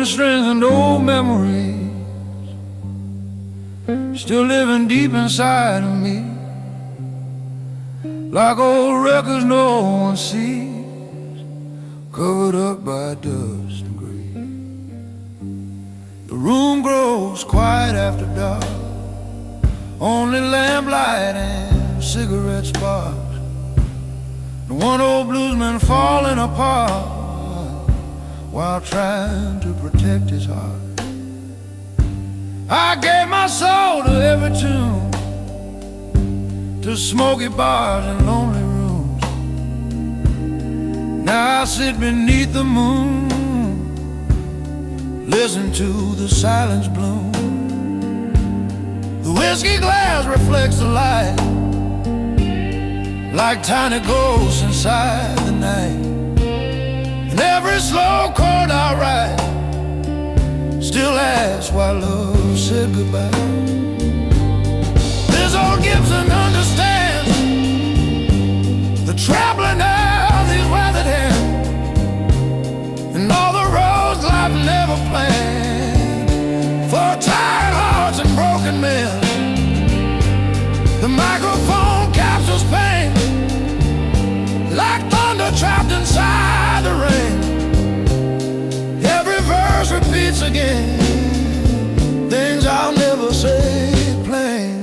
broken strings and old memories still living deep inside of me, like old records no one sees, covered up by dust and grief. The room grows quiet after dark, only lamplight and cigarette sparks, and one old bluesman falling apart while trying to protect his heart. I gave my soul to every tune, to smoky bars and lonely rooms. Now I sit beneath the moon, listen to the silence bloom. The whiskey glass reflects the light, like tiny ghosts inside the night. And every slow chord I write still asks why love said goodbye. This old Gibson understands the traveling of these weathered hands, and all the roads life never planned for tired hearts and broken men. The microphone captures pain like thunder trapped inside the rain. Every verse repeats again things I'll never say plain.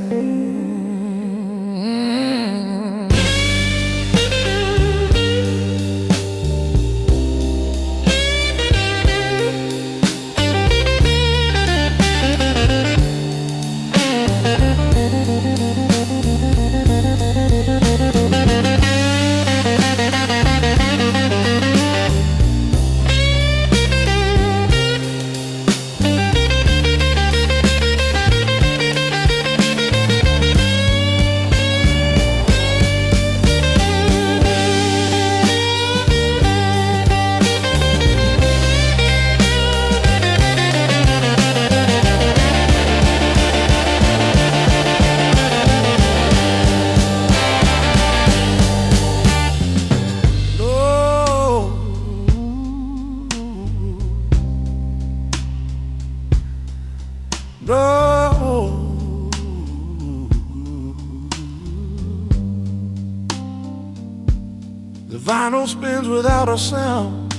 The vinyl spins without a sound,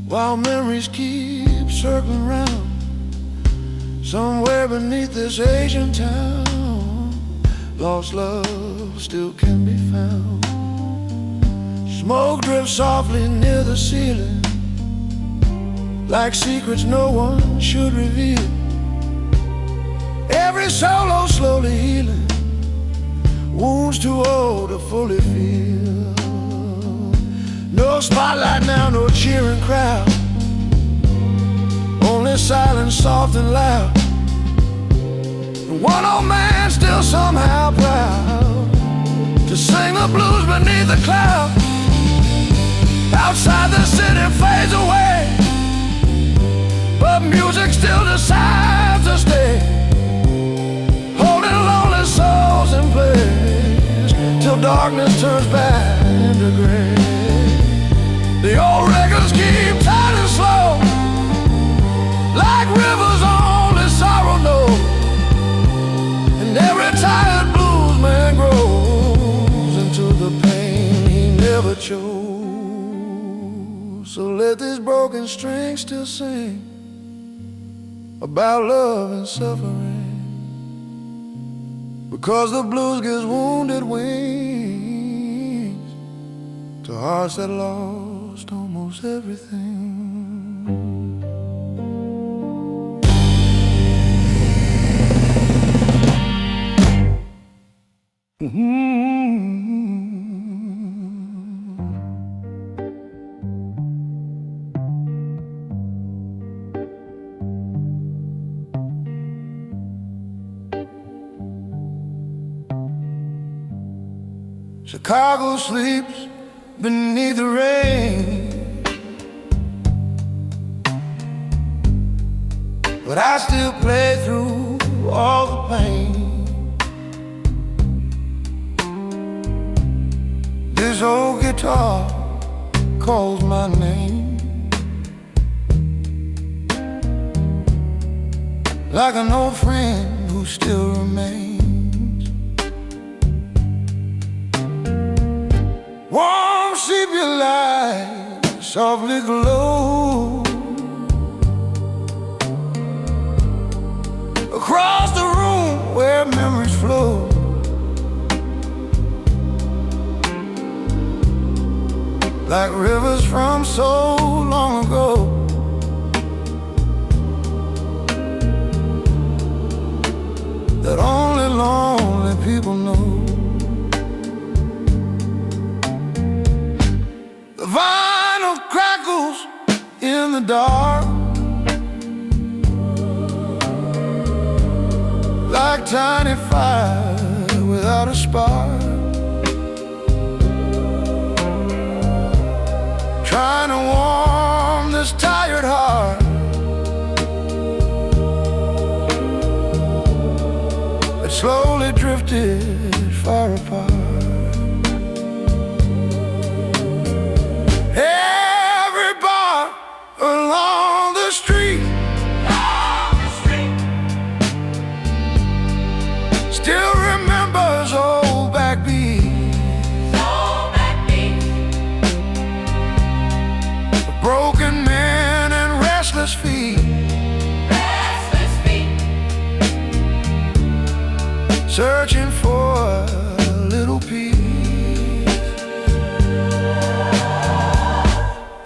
while memories keep circling round. Somewhere beneath this Asian town, lost love still can be found. Smoke drifts softly near the ceiling, like secrets no one should reveal. Every solo slowly healing, wounds too old to fully feel. No spotlight now, no cheering crowd, only silence soft and loud. And one old man still somehow proud to sing the blues beneath the cloud. Outside the city fades away, but music still decides to stay, holding lonely souls in place till darkness turns back into gray. The old records keep turning slow, like rivers only sorrow knows. And every tired bluesman grows into the pain he never chose. So let these broken strings still sing about love and suffering, because the blues gives wounded wings to hearts that lost almost everything. Chicago sleeps beneath the rain, but I still play through all the pain. This old guitar calls my name. like an old friend who still remains. Warm sepia light softly glow across the room where memories flow. Like rivers from so long ago. That only lonely people know. The vinyl crackles in the dark, like tiny fire without a spark, trying to warm this tired heart. It slowly drifted far apart. Every bar along the street still remembers old backbeats, broken men and restless feet, searching for a little peace.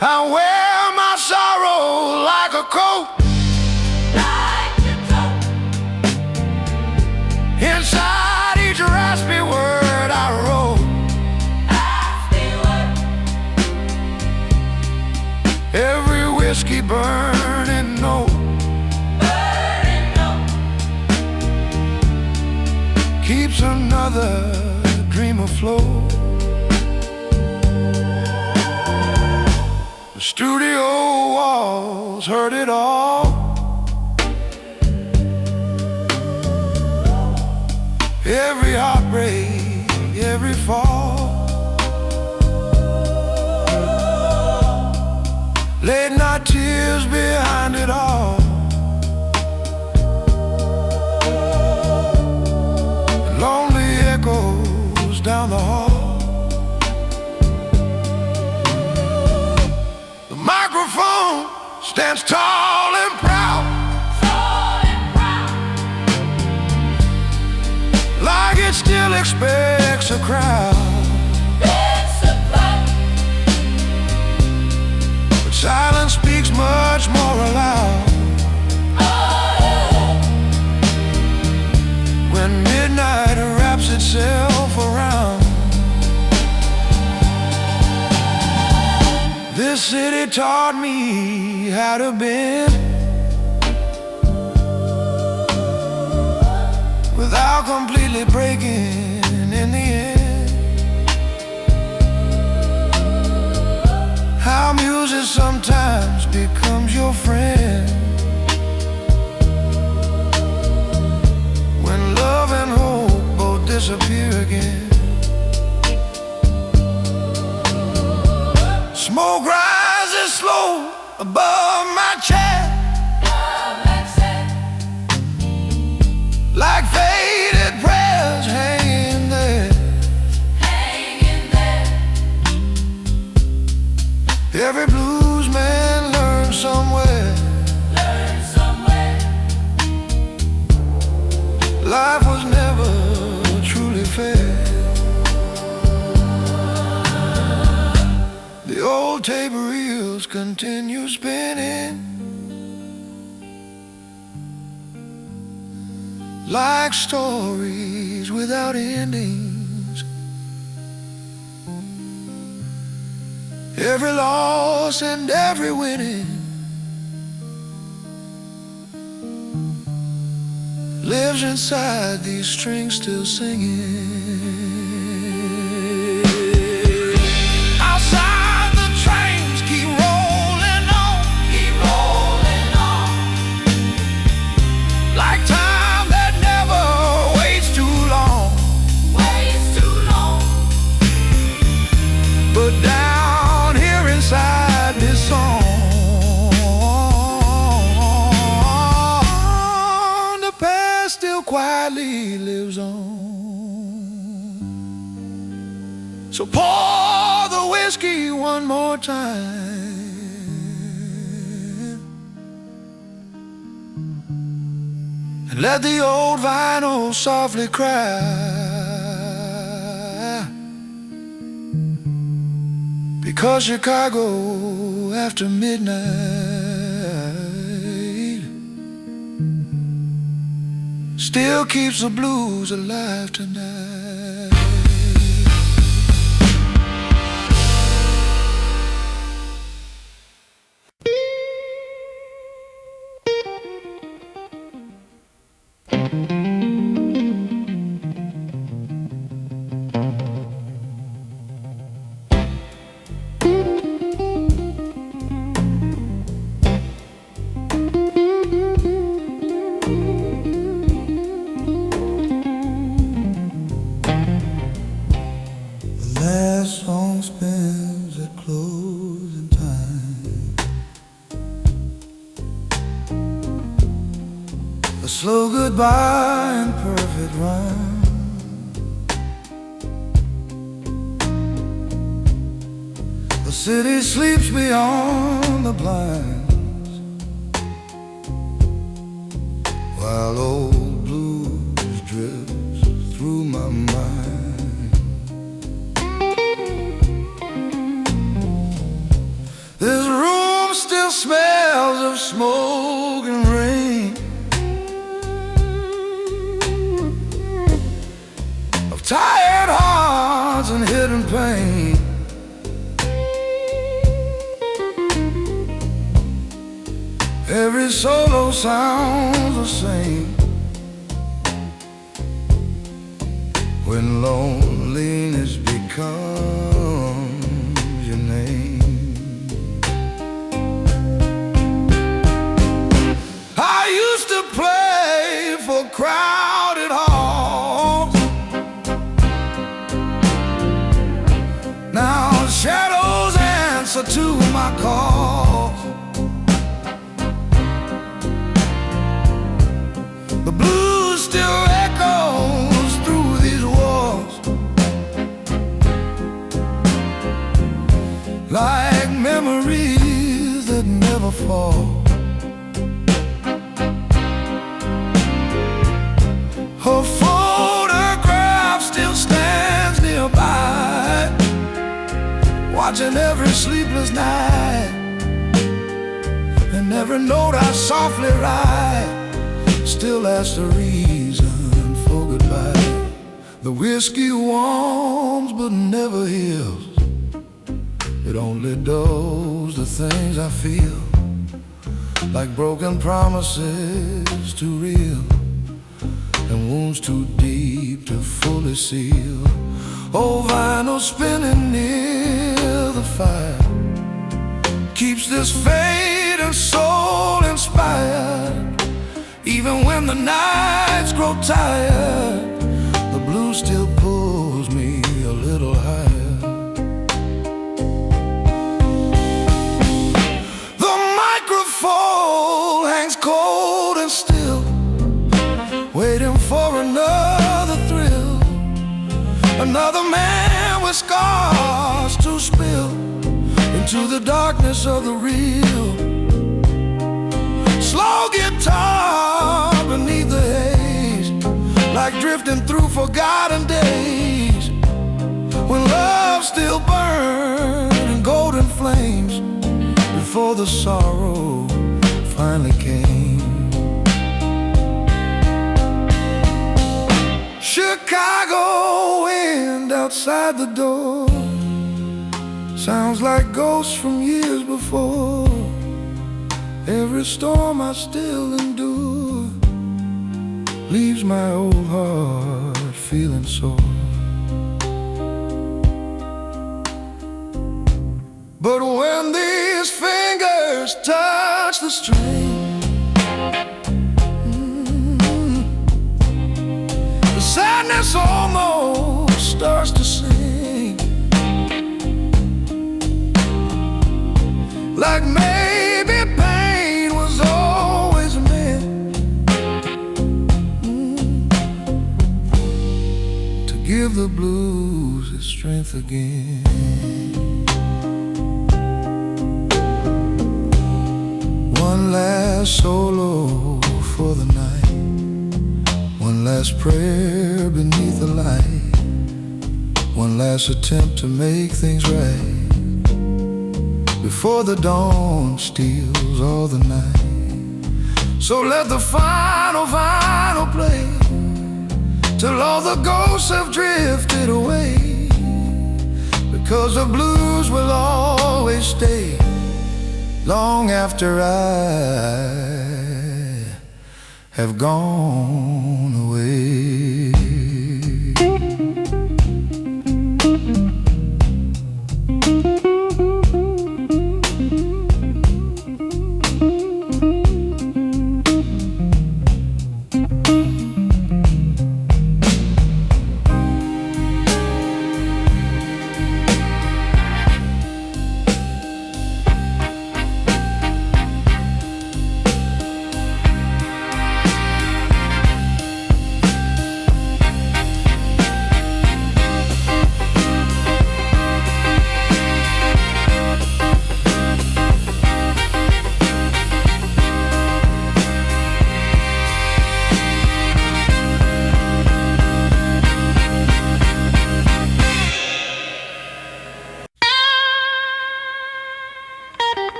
I wear my sorrow like a coat, inside each raspy word I wrote. Every whiskey burning note keeps another dream afloat. The studio walls heard it all. Every heartbreak, every fall, late night tears behind it all. Lonely echoes down the hall. The microphone stands tall and proud, like it still expects a crowd. But silence speaks much more aloud. When midnight wraps itself around, this city taught me how to bend without completely breaking in the end. How music sometimes becomes your friend, when love and hope both disappear again. Smoke rises slow above my chair, like faded prayers hanging there. Every blues man learns somewhere. Life was never truly fair. The old tape reels continue spinning, like stories without endings. Every loss and every winning lives inside these strings still singing. Outside the trains keep rolling on, like time that never waits too long. But down here inside this song, quietly lives on. So pour the whiskey one more time and let the old vinyl softly cry, because Chicago after midnight still keeps the blues alive tonight. Last song spins at closing time, a slow goodbye in perfect rhyme. The city sleeps beyond the blinds, while old blues drifts through my mind. This room still smells of smoke and rain, of tired hearts and hidden pain. Every solo sounds the same when loneliness becomes your name. Play for crowded halls. Now shadows answer to my calls. The blues still echoes through these walls, like memories that never fall. Her photograph still stands nearby, watching every sleepless night, and every note I softly write still has the reason for goodbye. The whiskey warms but never heals, it only dulls the things I feel, like broken promises too real, and wounds too deep to fully seal. Oh, vinyl spinning near the fire keeps this fading soul inspired. Even when the nights grow tired, the blues still pulls me a little higher. The microphone hangs cold and still, waiting for another thrill, another man with scars to spill into the darkness of the real. Slow guitar beneath the haze, like drifting through forgotten days, when love still burned in golden flames before the sorrow finally came. Chicago wind outside the door sounds like ghosts from years before. Every storm I still endure leaves my old heart feeling sore. But when these fingers touch the string, the sadness almost starts to sing, like maybe pain was always meant the blues its strength again. One last solo for the night, one last prayer beneath the light, one last attempt to make things right before the dawn steals all the night. So let the final play till all the ghosts have drifted away, because the blues will always stay long after I have gone away.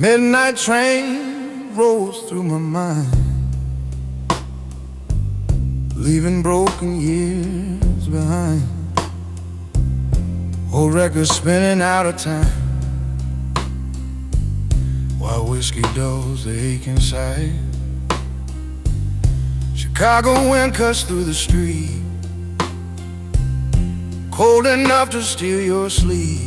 Midnight train rolls through my mind, leaving broken years behind. Old records spinning out of time, while whiskey dulls the ache inside. Chicago wind cuts through the street, cold enough to steal your sleep.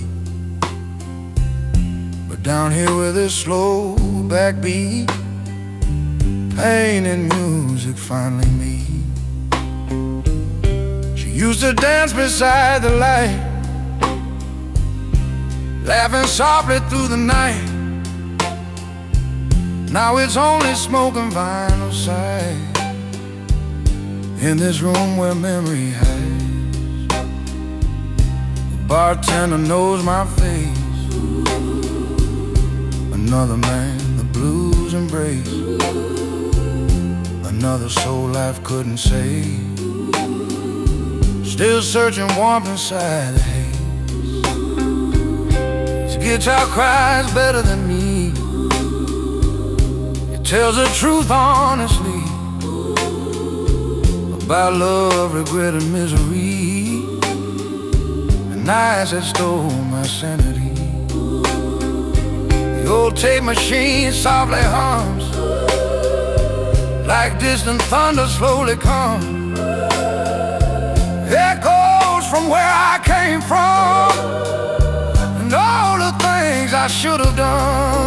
Down here with this slow backbeat, pain and music finally meet. She used to dance beside the light, laughing softly through the night. Now it's only smoke and vinyl sight in this room where memory hides. The bartender knows my face, another man the blues embrace, another soul life couldn't save, still searching warmth inside the haze. His guitar cries better than me, it tells the truth honestly about love, regret and misery, the nights that stole my sanity. The old tape machine softly hums, like distant thunder slowly comes. Echoes from where I came from, and all the things I should have done.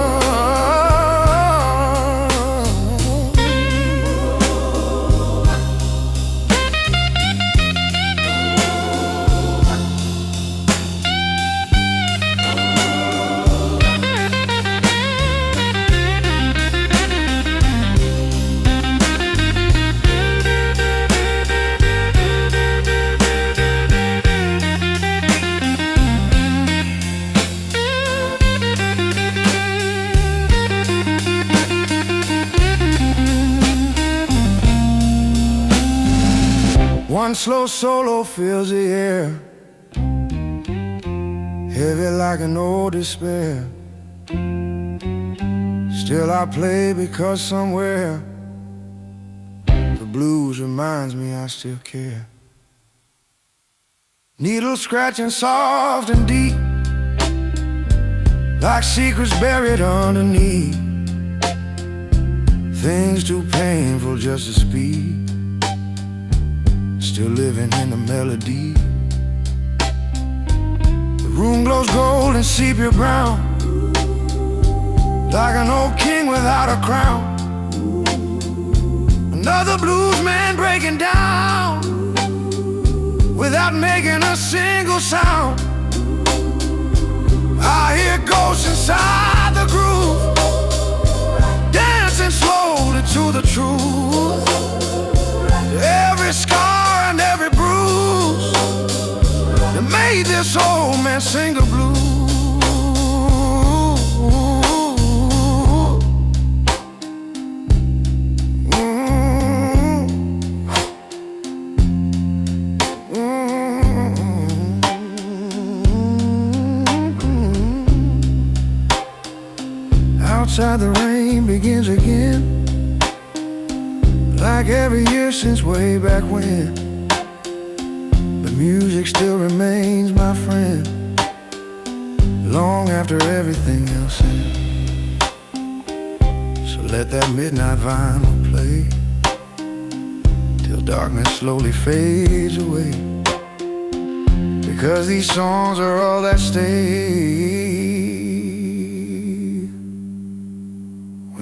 One slow solo fills the air, heavy like an old despair. Still I play because somewhere the blues reminds me I still care. Needles scratching soft and deep, like secrets buried underneath, things too painful just to speak, still living in the melody. The room glows gold and sepia brown, like an old king without a crown. Another blues man breaking down without making a single sound. I hear ghosts inside the groove, dancing slowly to the truth. Every scar and every bruise that made this old man sing the blues. Outside the rain begins again, like every year since way back when. But music still remains my friend, long after everything else ends. So let that midnight vinyl play till darkness slowly fades away, because these songs are all that stay.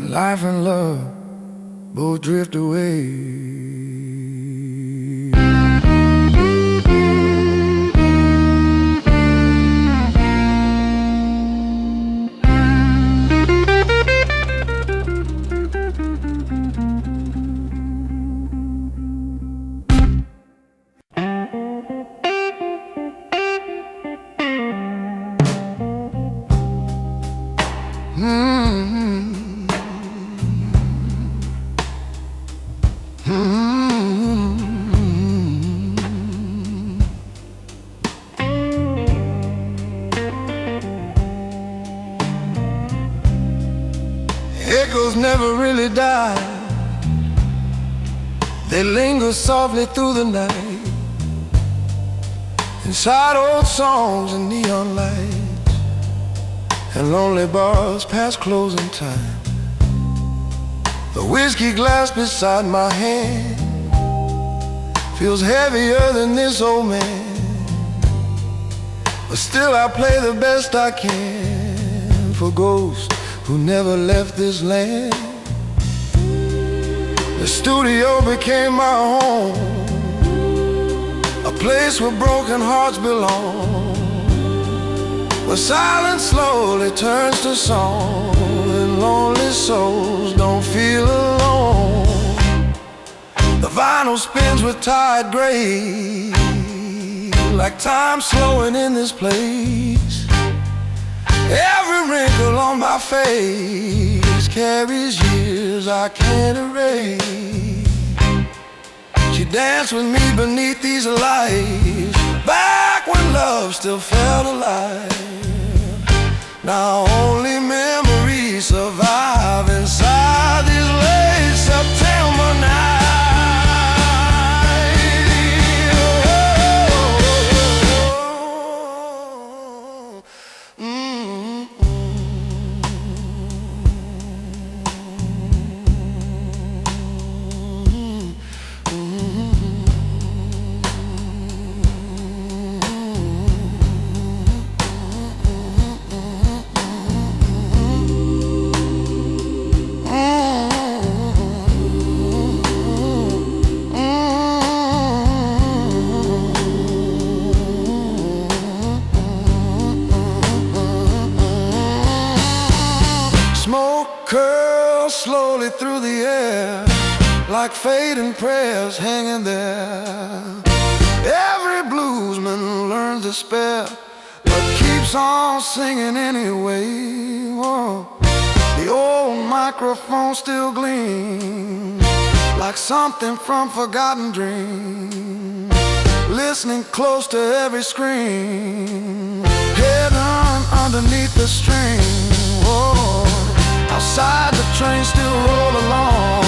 Life and love both drift away. Echoes never really die. They linger softly through the night, inside old songs and neon lights, and lonely bars past closing time. The whiskey glass beside my hand feels heavier than this old man, but still I play the best I can for ghosts who never left this land. The studio became my home, a place where broken hearts belong, where silence slowly turns to song, and lonely souls don't feel alone. The vinyl spins with tired grace, like time slowing in this place. Every wrinkle on my face carries years I can't erase. She danced with me beneath these lights, back when love still felt alive. Now only memories survive inside these late September nights. Smoke curls slowly through the air, like fading prayers hanging there. Every bluesman learns despair, but keeps on singing anyway. Whoa. The old microphone still gleams, like something from forgotten dream, listening close to every scream, hidden underneath the string. Whoa. Outside the train still roll along,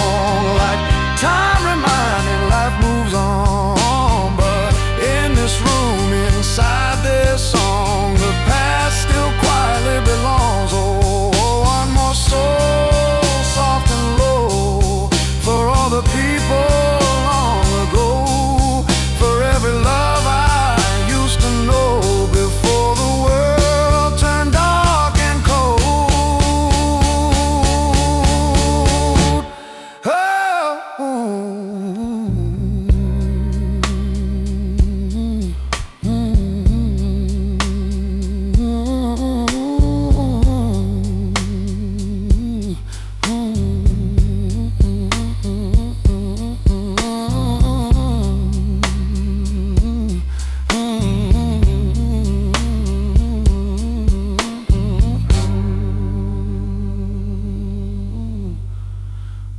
like time reminding life moves on. But in this room, inside this song, the past still quietly belongs. Oh, one more soul, soft and low, for all the people long ago, for every love I used to know before the world turned dark and cold. Oh.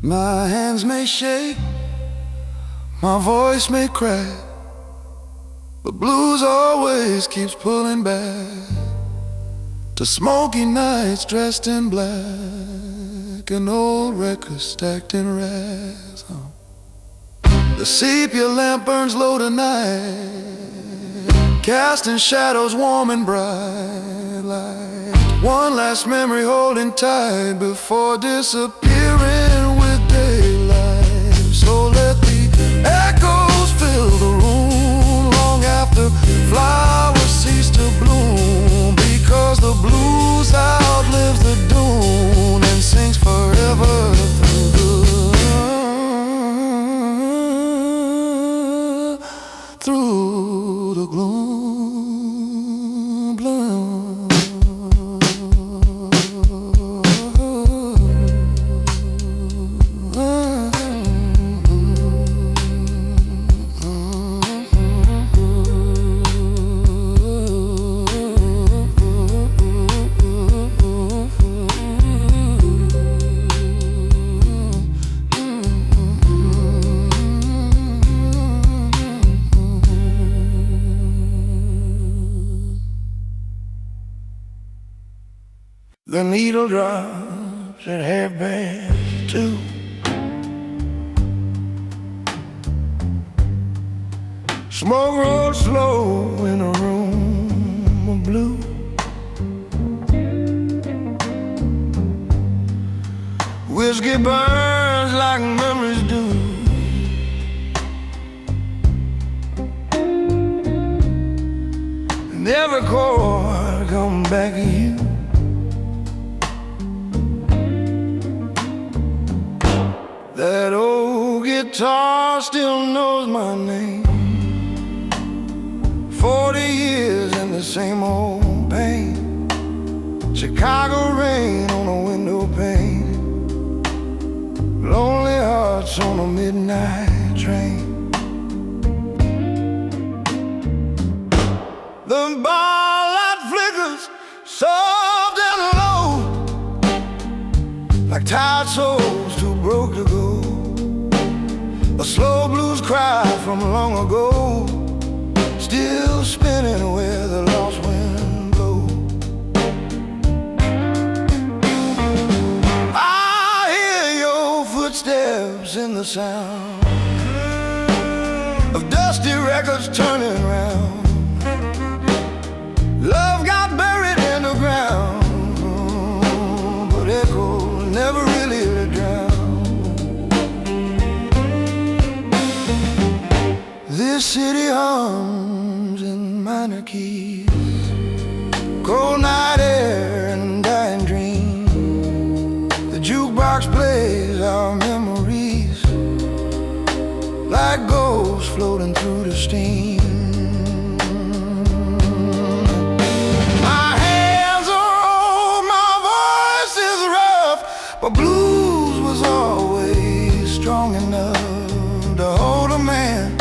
My hands may shake, my voice may crack, but blues always keeps pulling back to smoky nights dressed in black and old records stacked in racks. The sepia lamp burns low tonight, casting shadows warm and bright, like one last memory holding tight before disappearing with daylight. So let the echoes fill the room long after flowers cease to bloom, because the blues outlives the dune and sings forever through the gloom, bloom. The needle drops at 2:30. Smoke rolls slow in a room of blue. Whiskey burns like memories do. And every chord comes back to you. That old guitar still knows my name. 40 years in the same old pain. Chicago rain on a window pane. Lonely hearts on a midnight train. The bar light flickers soft and low, like tired souls too broke to go. A slow blues cry from long ago, still spinning where the lost wind blows. I hear your footsteps in the sound of dusty records turning round. Love got buried in the ground, but echoes never really drown. This city hums in minor keys, cold night air and dying dreams. The jukebox plays our memories like ghosts floating through the steam. My hands are old, my voice is rough, but blues was always strong enough to hold a man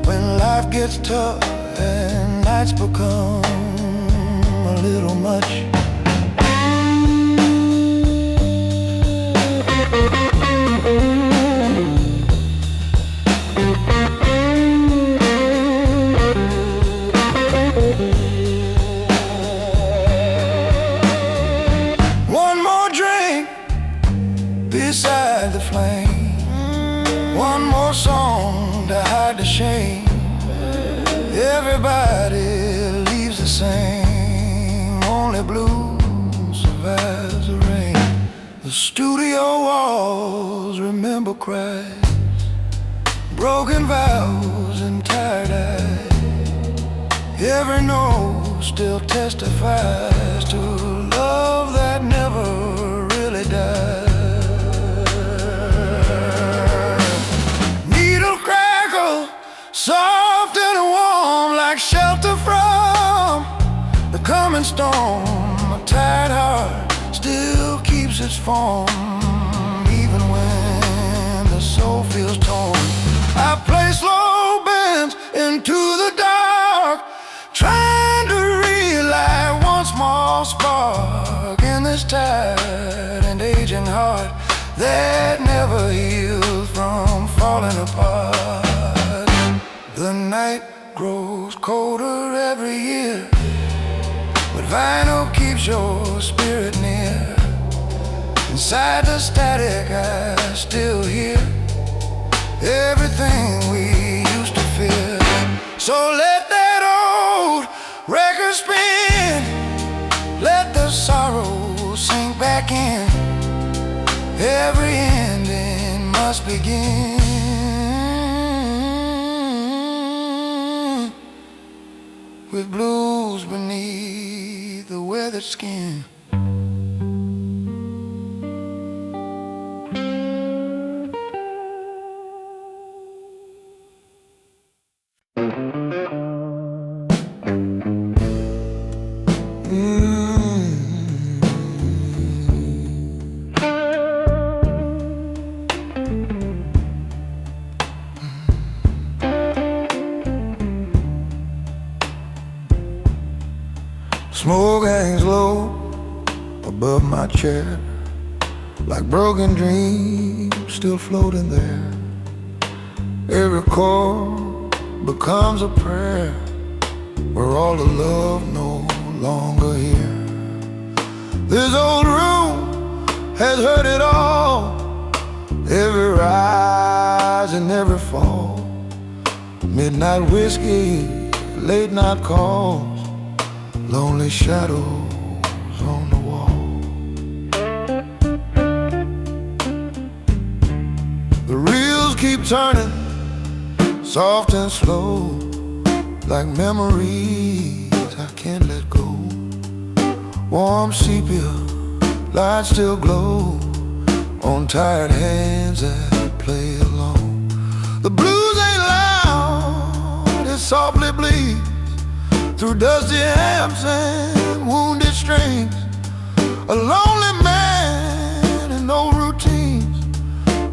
when life gets tough and nights become a little much. One more drink beside the flame, one more song to hide the shame. Everybody leaves the same, only blues survives the rain. The studio walls remember cries, broken vows and tired eyes. Every note still testifies to love that never really died. Needle crackle, soft and warm, like shelter from the coming storm. A tired heart still keeps its form, even when the soul feels torn. I play slow bends into the dark, trying to relight one small spark in this tired and aging heart that never heals from falling apart. The night grows colder every year, but vinyl keeps your spirit near. Inside the static I still hear everything we used to fear. So let that old record spin, let the sorrow sink back in. Every ending must begin with blues beneath the weathered skin. Smoke hangs low above my chair, like broken dreams still floating there. Every chord becomes a prayer, we're all the love no longer here. This old room has heard it all, every rise and every fall. Midnight whiskey, late night calls, lonely shadows on the wall. The reels keep turning, soft and slow, like memories I can't let go. Warm sepia, lights still glow on tired hands that play alone. The blues ain't loud, it softly bleeds through dusty amps and wounded strings. A lonely man in no routines,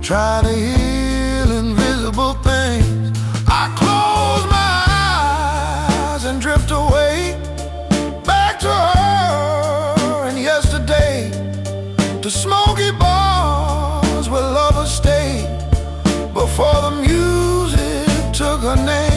trying to heal invisible things. I close my eyes and drift away, back to her and yesterday, to smoky bars where lovers stayed before the music took her name.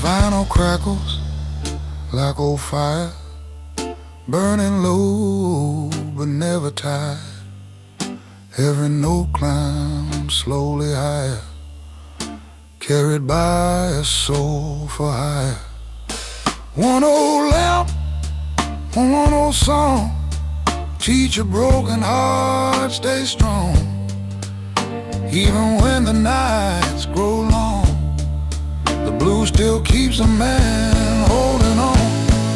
Vinyl crackles like old fire, burning low but never tired. Every note climbs slowly higher, carried by a soul for hire. One old lamp, one old song, teach a broken heart stay strong. Even when the nights grow long, the blue still keeps a man holding on.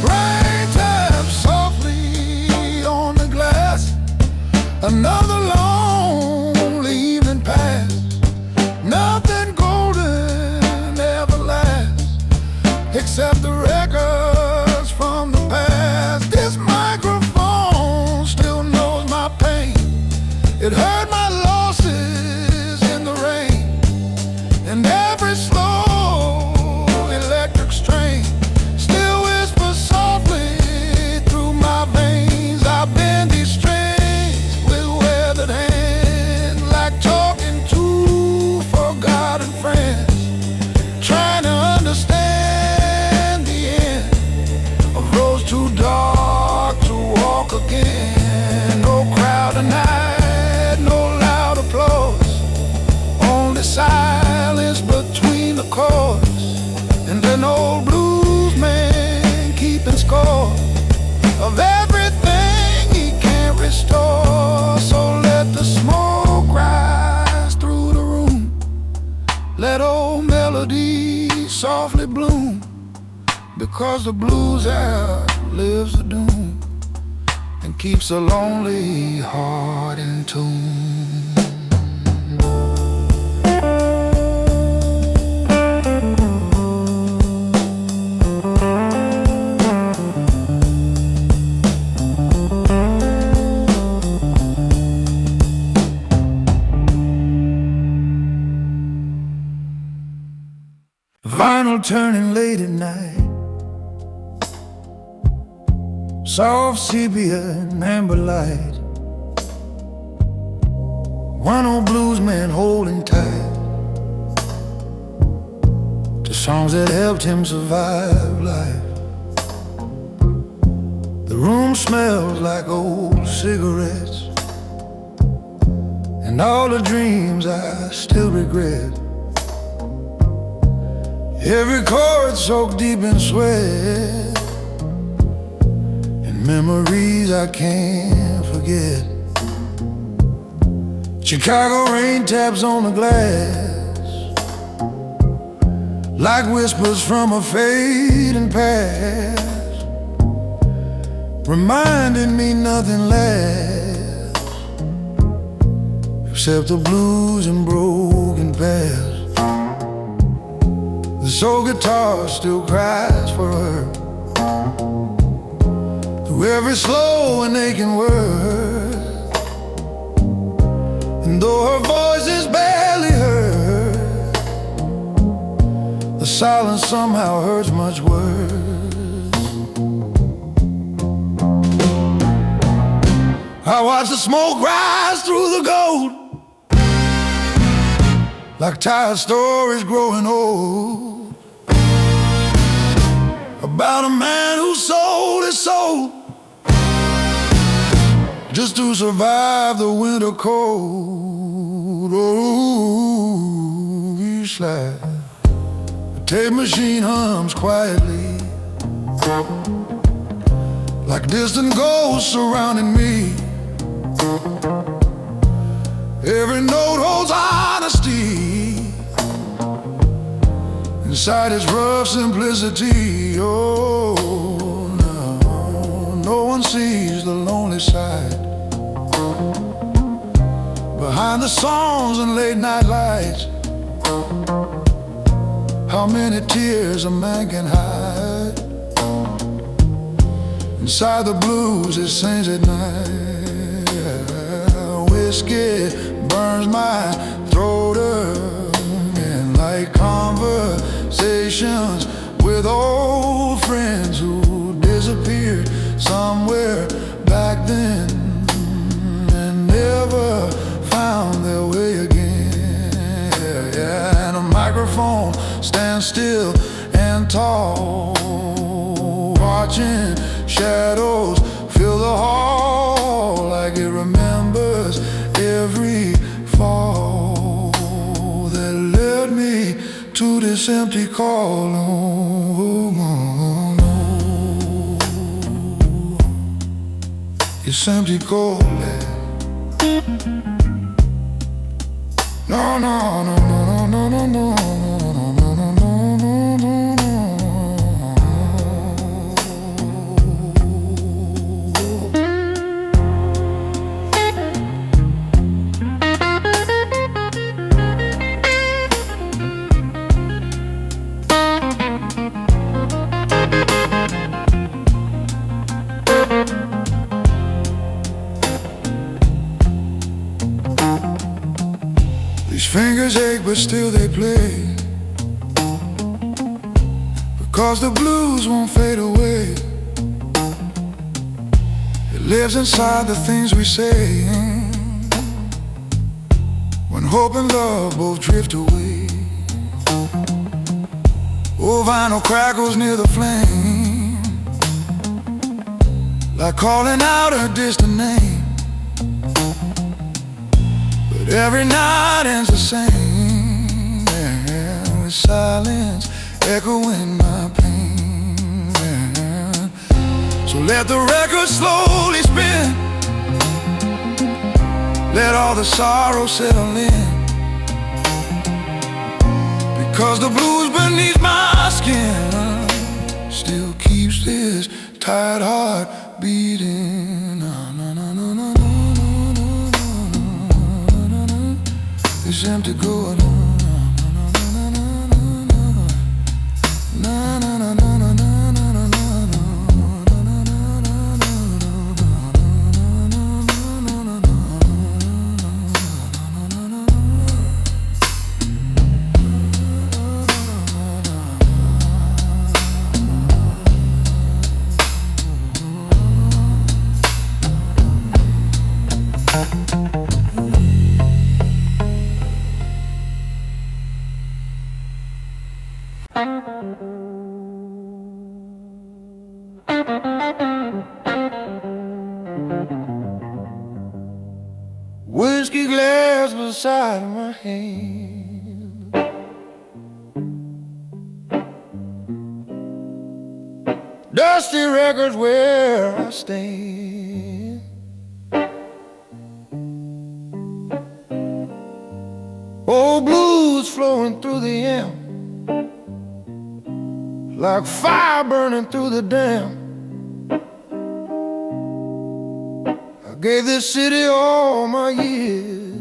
Rain taps softly on the glass, another lonely evening passed. Nothing golden ever lasts, except the records from the past. This microphone still knows my pain. It heard my losses in the rain, and every slow electric strain still whispers softly through my veins. I bend these strings with weathered hands, like talking to forgotten friends, trying to understand the end of roads too dark to walk again. No crowd tonight, no loud applause, only silence between the chords, and an old blues man keeping score. 'cause the blues outlives the doom and keeps a lonely heart in tune. Vinyl turning late at night, soft sepia and amber light, one old blues man holding tight to songs that helped him survive life. The room smells like old cigarettes and all the dreams I still regret. Every chord soaked deep in sweat and memories I can't forget. Chicago rain taps on the glass like whispers from a fading past, reminding me nothing lasts except the blues and broken past. The soul guitar still cries for her through every slow and aching word, and though her voice is barely heard, the silence somehow hurts much worse. I watch the smoke rise through the gold like tired stories growing old, about a man who sold his soul just to survive the winter cold. Oh, we slide. The tape machine hums quietly like distant ghosts surrounding me. Every note holds honesty inside its rough simplicity. Oh, no one sees the lonely side behind the songs and late night lights. How many tears a man can hide inside the blues it sings at night. Whiskey burns my throat again like conversations with old friends who disappeared somewhere back then and never found their way again. Yeah, and a microphone stands still and tall, watching shadows fill the hall like it remembers every fall that led me to this empty call. Oh, no. It's empty cold. No, no, no, no, no, no, no, no. These fingers ache but still they play, because the blues won't fade away. It lives inside the things we say when hope and love both drift away. Oh, vinyl crackles near the flame like calling out a distant name. But every night ends the same, yeah, with silence echoing my pain, yeah. So let the record slowly spin, let all the sorrow settle in, because the blues beneath my skin still keeps this tired heart beating. This empty going on. Whiskey glass beside my hand, dusty records where I stand. Old blues flowing through the amp, like fire burning through the dam. I gave this city all my years,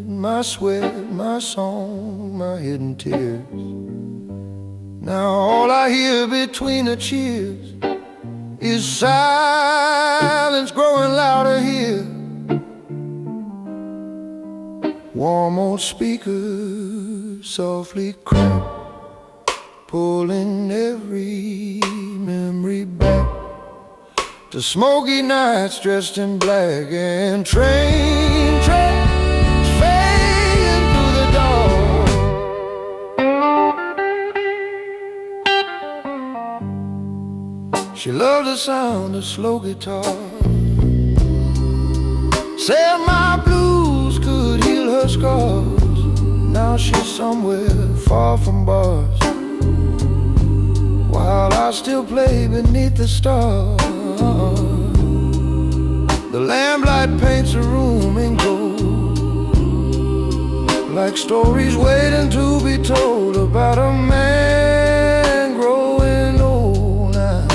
my sweat, my song, my hidden tears. Now all I hear between the cheers is silence growing louder here. Warm old speakers softly crack, pulling every memory back to smoky nights dressed in black, and train tracks fading through the dark. She loved the sound of slow guitar, said my blues could heal her scars. Now she's somewhere far from bars, while I still play beneath the stars. The lamplight paints a room in gold, like stories waiting to be told about a man growing old now,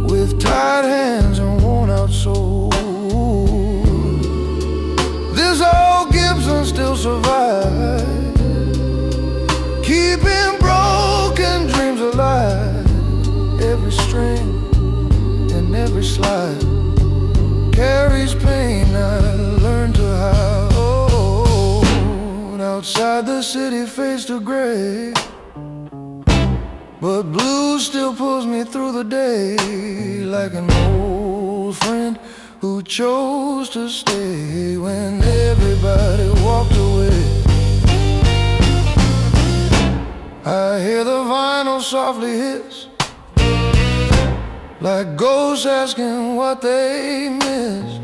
with tired hands and worn out soul. This old Gibson still survives, keeping broken dreams alive. Every string and every slide carries pain I learned to hide. Oh, and outside the city fades to gray, but blue still pulls me through the day, like an old friend who chose to stay when everybody walked away. I hear the vinyl softly hiss, like ghosts asking what they missed.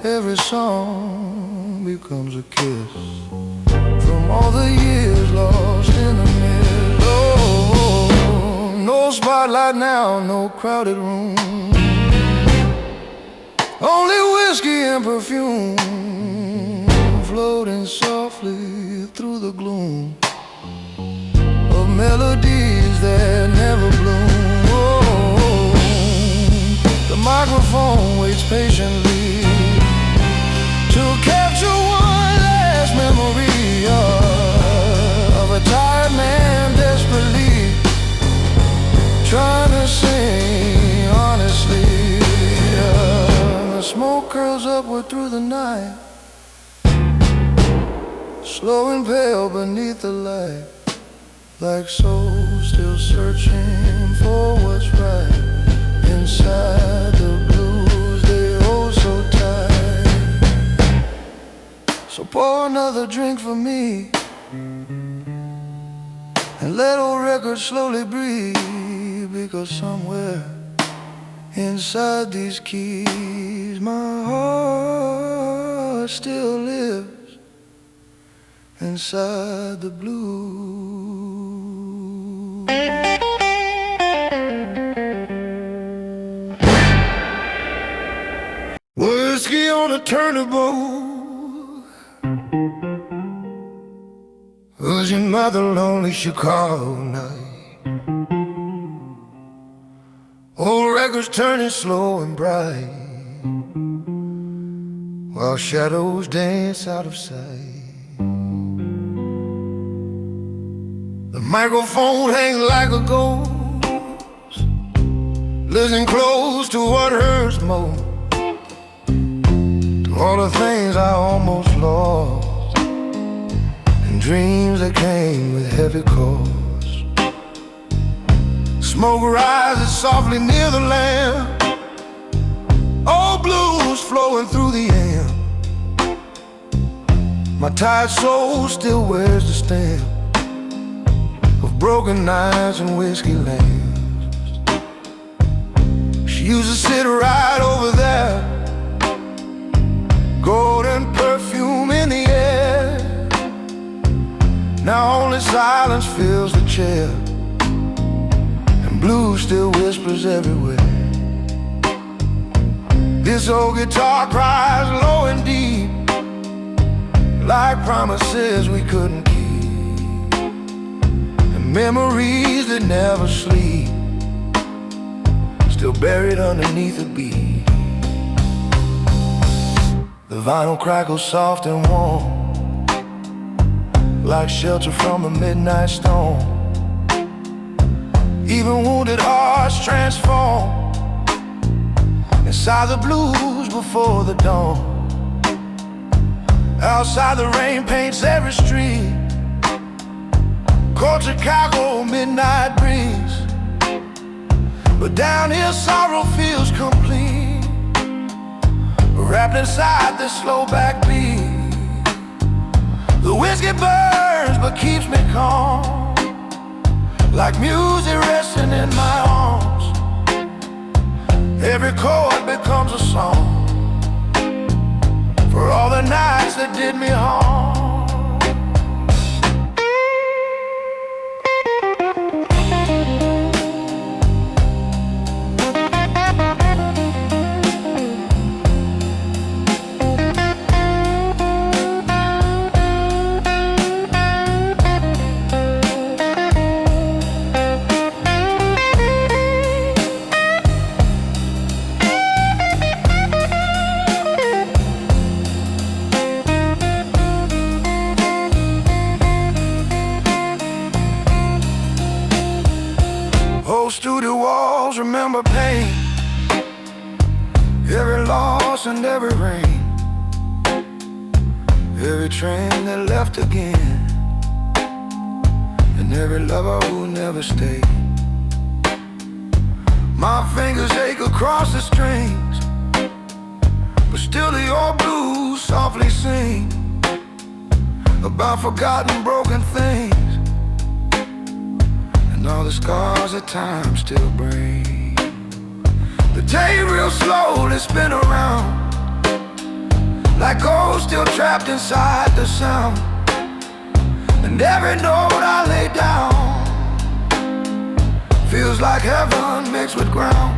Every song becomes a kiss from all the years lost in the mist. Oh, no spotlight now, no crowded room, only whiskey and perfume floating softly through the gloom of melodies that never bloom. Oh, the microphone waits patiently to capture one last memory of a tired man desperately trying to sing honestly. The smoke curls upward through the night, slow and pale beneath the light, like souls still searching for what's right inside the blues they hold so tight. So pour another drink for me, and let old records slowly breathe, because somewhere inside these keys my heart still lives inside the blue. Whiskey on a turntable, was your mother lonely Chicago night? Old records turning slow and bright, while shadows dance out of sight. The microphone hangs like a ghost, listening close to what hurts most, to all the things I almost lost, and dreams that came with heavy cost. Smoke rises softly near the lamp, old blues flowing through the air. My tired soul still wears the stamp of broken nights and whiskey lamps. She used to sit right over there, golden perfume in the air. Now only silence fills the chair, blue still whispers everywhere. This old guitar cries low and deep, like promises we couldn't keep, and memories that never sleep, still buried underneath a beat. The vinyl crackles soft and warm, like shelter from a midnight storm. Even wounded hearts transform inside the blues before the dawn. Outside the rain paints every street, cold Chicago midnight breeze. But down here sorrow feels complete, wrapped inside this slow backbeat. The whiskey burns but keeps me calm, like music resting in my arms. Every chord becomes a song for all the nights that did me harm. Old studio walls remember pain, every loss and every rain, every train that left again, and every lover who never stayed. My fingers ache across the strings, but still the old blues softly sing about forgotten broken things, and all the scars that time still brings. The tape real slowly spin around, like gold still trapped inside the sound. And every note I lay down feels like heaven mixed with ground.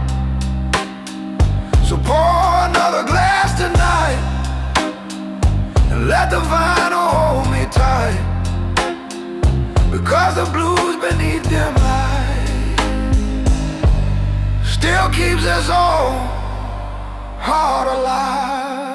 So pour another glass tonight, and let the vinyl hold me tight, because the blues beneath dim light still keeps us all heart alive.